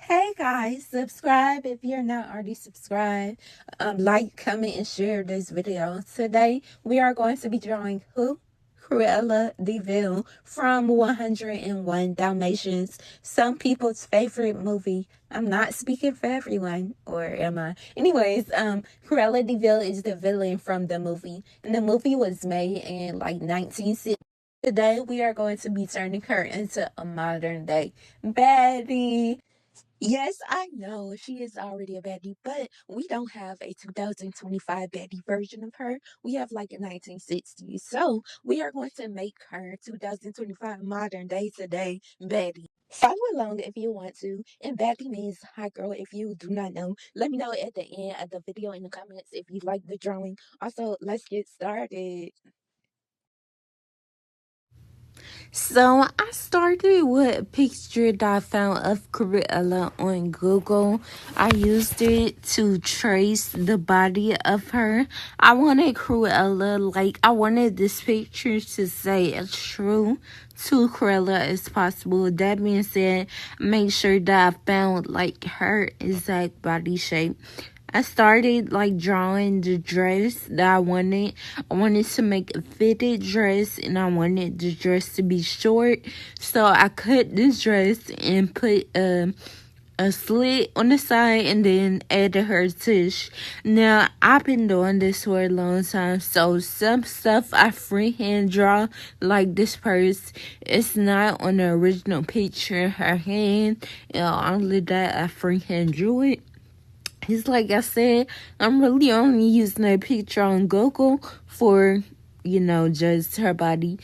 Hey guys, subscribe if you're not already subscribed. Like, comment, and share this video. Today we are going to be drawing who? Cruella Deville from 101 Dalmatians. Some people's favorite movie. I'm not speaking for everyone, or am I? Anyways, Cruella Deville is the villain from the movie, and the movie was made in like 1960. Today we are going to be turning her into a modern day baddie. Yes, I know she is already a baddie, but we don't have a 2025 baddie version of her. We have like a 1960s. So we are going to make her 2025 modern day today baddie. Follow along if you want to. And baddie means hot girl if you do not know. Let me know at the end of the video in the comments if you like the drawing. Also, let's get started. So I started with a picture that I found of Cruella on Google. I used it to trace the body of her. I wanted Cruella, I wanted this picture to say as true to Cruella as possible. That being said, make sure that I found her exact body shape. I started drawing the dress that I wanted. I wanted to make a fitted dress and I wanted the dress to be short. So I cut this dress and put a slit on the side and then added her tush. Now, I've been doing this for a long time, so some stuff I freehand draw, like this purse, it's not on the original picture, her hand, and only that I freehand drew it. It's like I said, I'm really only using a picture on Google for, just her body.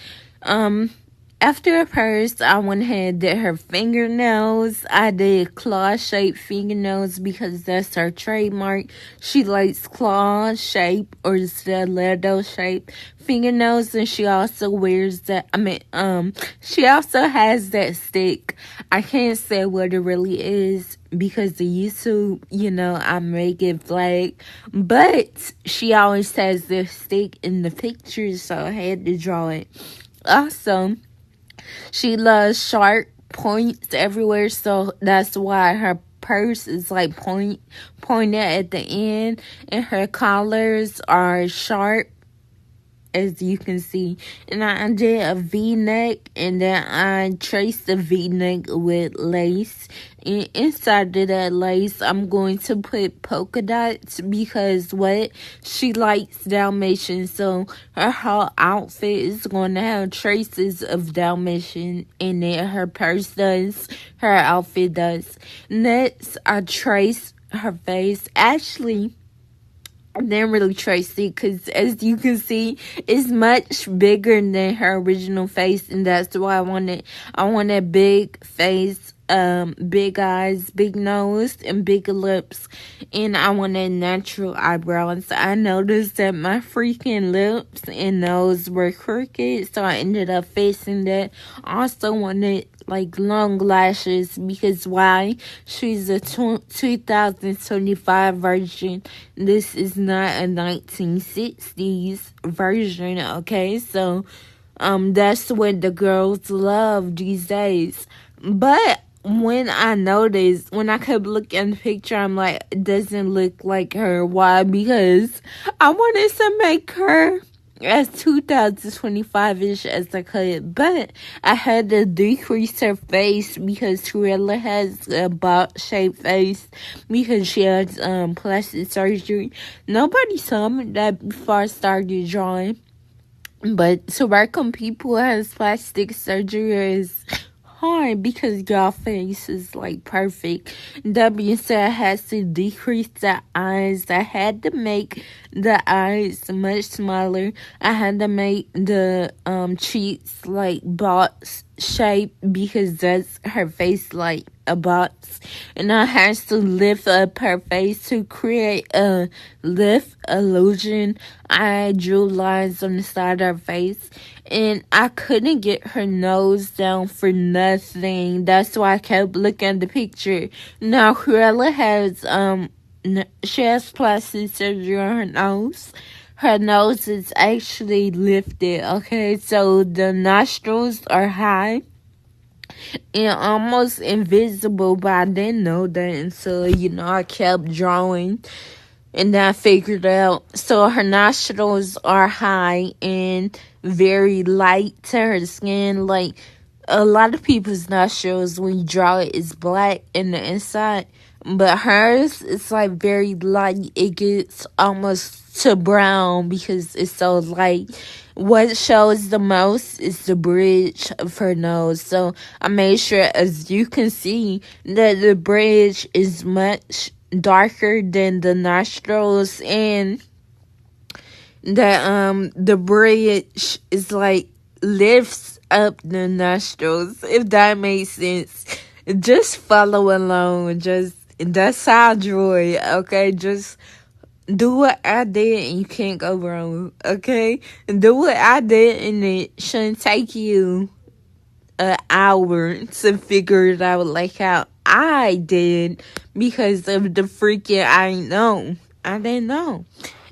After her purse, I went ahead and did her fingernails. I did claw-shaped fingernails because that's her trademark. She likes claw-shape or stiletto-shaped fingernails, and she also wears that. She also has that stick. I can't say what it really is because the YouTube, I make it flag. But she always has this stick in the pictures, so I had to draw it. Also, she loves sharp points everywhere, so that's why her purse is pointed at the end, and her collars are sharp, as you can see. And I did a V-neck, and then I traced the V-neck with lace. And inside of that lace, I'm going to put polka dots because she likes Dalmatians, so her whole outfit is going to have traces of Dalmatian in it. Her purse does, her outfit does. Next, I traced her face. Actually, I didn't really trace it because, as you can see, it's much bigger than her original face, and that's why I wanted big face, big eyes, big nose, and big lips, and I wanted natural eyebrows. I noticed that my freaking lips and nose were crooked, so I ended up fixing that. Also wanted long lashes because why? She's a 2025 version. This is not a 1960s version, okay? So that's what the girls love these days. But when I kept looking at the picture, I'm like, it doesn't look like her. Why? Because I wanted to make her as 2025-ish as I could, but I had to decrease her face because Cruella has a box-shaped face because she has plastic surgery. Nobody told me that before I started drawing, but to work on people who has plastic surgery is hard because y'all face is perfect. That being said, I had to decrease the eyes. I had to make the eyes much smaller. I had to make the cheeks box shape because that's her face like a box, and I had to lift up her face to create a lift illusion. I drew lines on the side of her face, and I couldn't get her nose down for nothing. That's why I kept looking at the picture. Now Cruella has she has plastic surgery on her nose. Her nose is actually lifted, okay? So the nostrils are high and almost invisible, but I didn't know that until, I kept drawing. And then I figured out, so her nostrils are high and very light to her skin. Like, a lot of people's nostrils, when you draw it, is black in the inside. But hers, it's like very light. It gets almost to brown because it's so light. What shows the most is the bridge of her nose. So I made sure, as you can see, that the bridge is much darker than the nostrils, and that the bridge is like lifts up the nostrils, if that makes sense. Just follow along. Just, that's how I drew it, okay? Just do what I did and you can't go wrong, okay? Do what I did and it shouldn't take you an hour to figure it out like how I did, because of the freaking I didn't know.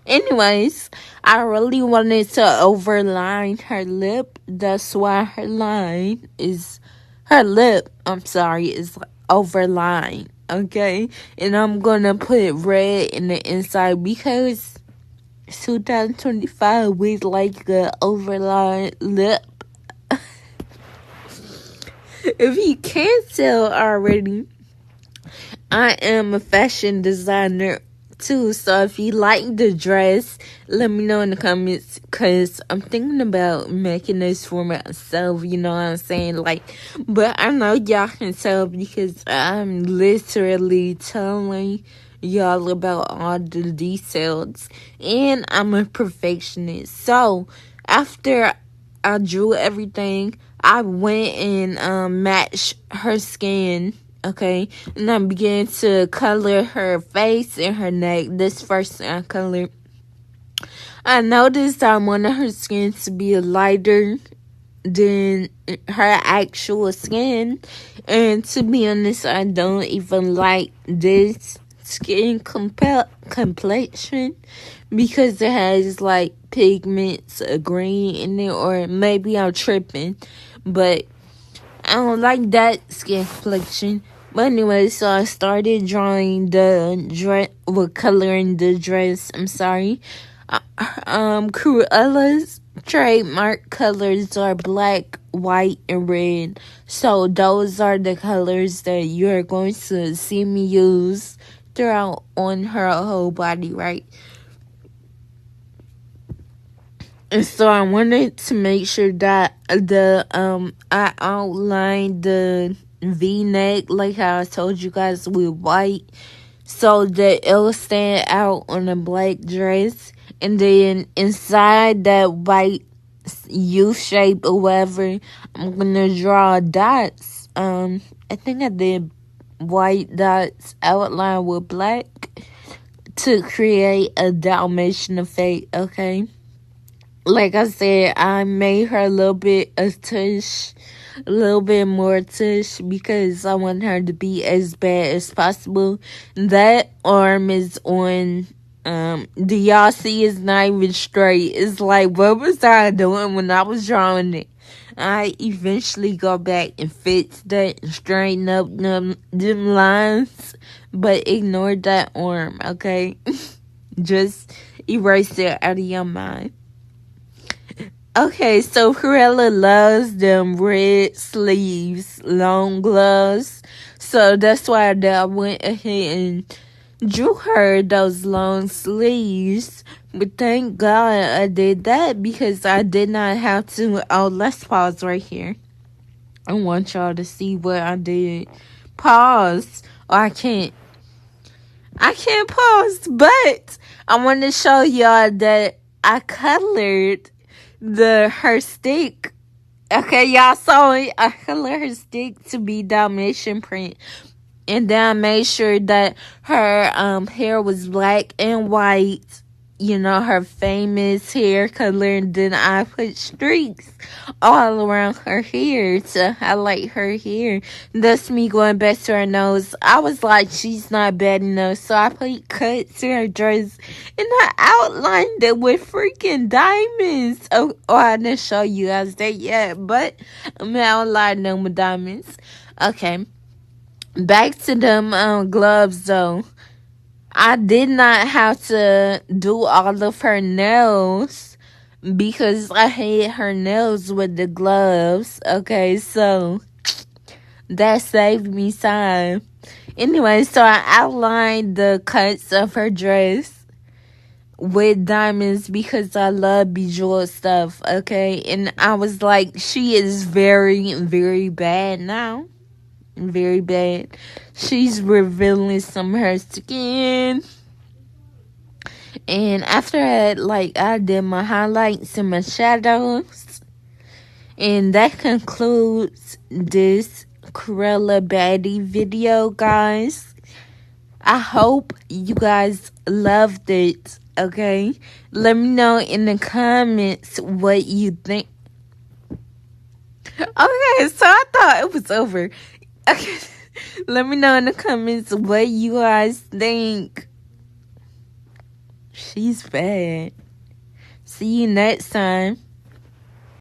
Anyways, I really wanted to overline her lip. That's why her lip, is overlined. Okay? And I'm gonna put red in the inside because 2025 with like a overlined lip. If you can't tell already, I am a fashion designer too. So if you like the dress, let me know in the comments, because I'm thinking about making this for myself. You know what I'm saying? Like, but I know y'all can tell because I'm literally telling y'all about all the details, and I'm a perfectionist. So after I drew everything, I went and matched her skin, okay? And I began to color her face and her neck. This first thing I colored. I noticed I wanted her skin to be lighter than her actual skin. And to be honest, I don't even like this skin complexion because it has like pigments of green in it, or maybe I'm tripping, but I don't like that skin complexion. But anyway, so I started drawing the dress, coloring the dress. I'm sorry. Cruella's trademark colors are black, white, and red. So those are the colors that you're going to see me use throughout on her whole body, right? And so I wanted to make sure that I outlined the V-neck like how I told you guys with white, so that it'll stand out on a black dress. And then inside that white U shape or whatever, I'm gonna draw dots. I think I did white dots outlined with black to create a Dalmatian effect, okay? Like I said, I made her a little bit more tush because I want her to be as bad as possible. That arm is on, do y'all see it's not even straight? It's like, what was I doing when I was drawing it? I eventually go back and fix that and straighten up them lines, but ignore that arm, okay? Just erase it out of your mind. Okay, so Cruella loves them red sleeves, long gloves. So that's why I went ahead and drew her those long sleeves. But thank God I did that because I did not have to. Oh, let's pause right here. I want y'all to see what I did. Pause. Oh, I can't pause, but I want to show y'all that I colored her stick. Okay, y'all saw it. I colored her stick to be Dalmatian print. And then I made sure that her hair was black and white. her famous hair color, and then I put streaks all around her hair to highlight her hair. That's me going back to her nose. I was like, she's not bad enough, so I put cuts in her dress, and I outlined it with freaking diamonds. Oh, I didn't show you guys that yet, but I'm outlining them with diamonds. Okay, back to them gloves though. I did not have to do all of her nails because I hate her nails with the gloves. Okay, so that saved me time. Anyway, so I outlined the cuts of her dress with diamonds because I love bejeweled stuff. Okay, and I was like, she is very, very bad now. Very bad. She's revealing some of her skin. And after that, I did my highlights and my shadows. And that concludes this Cruella baddie video, guys. I hope you guys loved it, okay? Let me know in the comments what you think. Okay, so I thought it was over. Okay, let me know in the comments what you guys think. She's bad. See you next time.